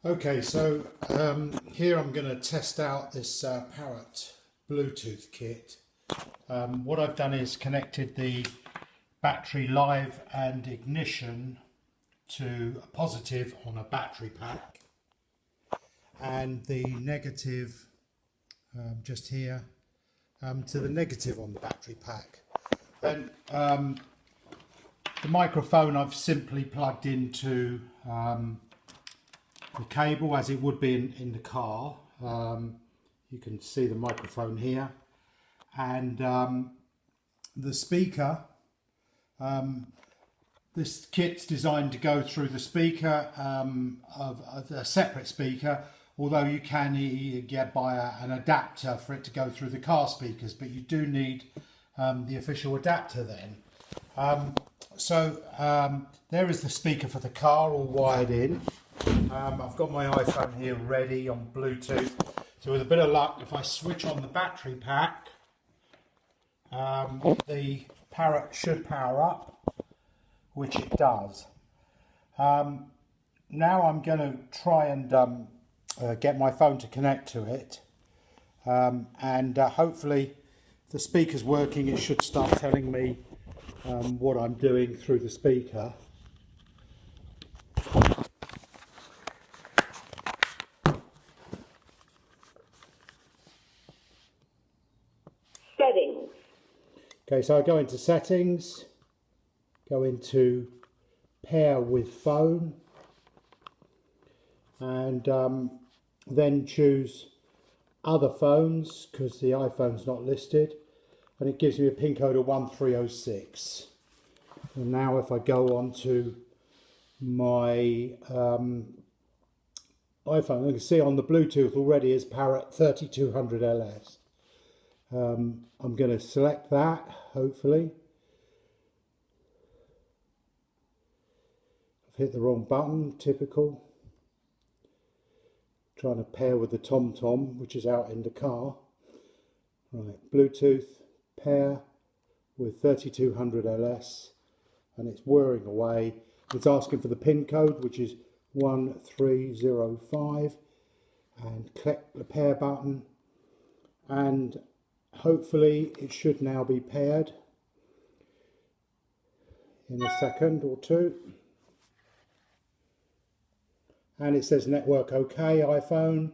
Okay, so here I'm going to test out this Parrot Bluetooth kit. What I've done is connected the battery live and ignition to a positive on a battery pack and the negative just here to the negative on the battery pack. Then the microphone I've simply plugged into the cable as it would be in the car. You can see the microphone here, and the speaker. This kit's designed to go through the speaker of a separate speaker, although you can buy an adapter for it to go through the car speakers, but you do need the official adapter then. There is the speaker for the car all wired in. I've got my iPhone here ready on Bluetooth, so with a bit of luck, if I switch on the battery pack, the Parrot should power up, which it does. Now I'm going to try and get my phone to connect to it, and hopefully if the speaker's working, it should start telling me what I'm doing through the speaker. Settings. Okay, so I go into settings, go into pair with phone, and then choose other phones because the iPhone's not listed, and it gives me a pin code of 1306. And now if I go on to my iPhone, you can see on the Bluetooth already is Parrot 3200 LS. I'm going to select that, hopefully. I've hit the wrong button, typical. Trying to pair with the TomTom, which is out in the car. Right, Bluetooth, pair with 3200 LS, and it's whirring away. It's asking for the pin code, which is 1305, and click the pair button, and hopefully it should now be paired in a second or two. And it says network OK, iPhone.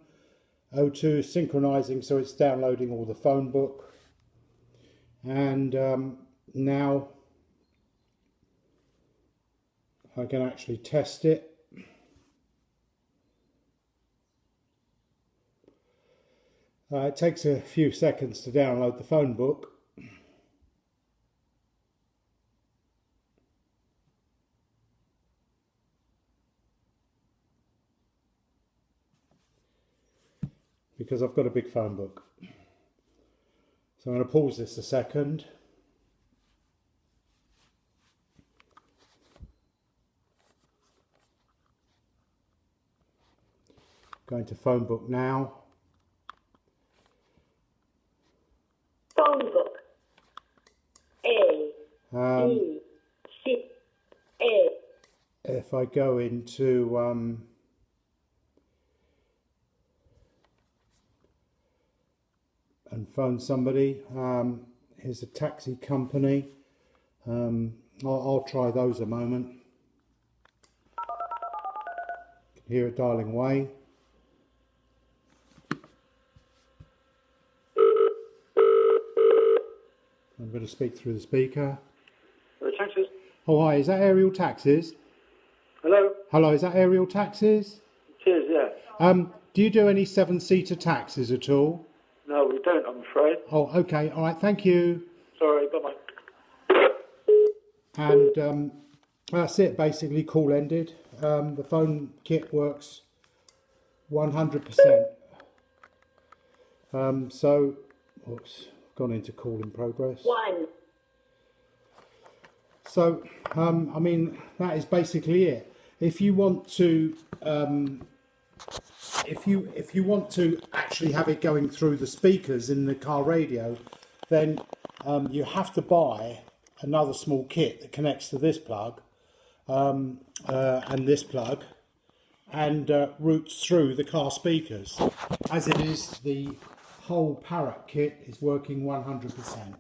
O2 synchronizing, so it's downloading all the phone book. And now I can actually test it. It takes a few seconds to download the phone book. Because I've got a big phone book. So I'm going to pause this a second. Going to phone book now. Phone book. A. B. C. A. If I go into and phone somebody, here's a taxi company. I'll try those a moment. You can hear it dialing away. I'm going to speak through the speaker. Hello, taxis. Oh, hi, is that Aerial Taxis? Hello? Hello, is that Aerial Taxis? It is, yeah. Do you do any 7-seater taxis at all? No, we don't, I'm afraid. Oh, okay, all right, thank you. Sorry, bye-bye. And that's it, basically, call ended. The phone kit works 100%. So, oops, gone into call in progress. 1. So, I mean, that is basically it. If you want to, if you want to actually have it going through the speakers in the car radio, then you have to buy another small kit that connects to this plug and this plug, and routes through the car speakers. As it is, the whole Parrot kit is working 100%.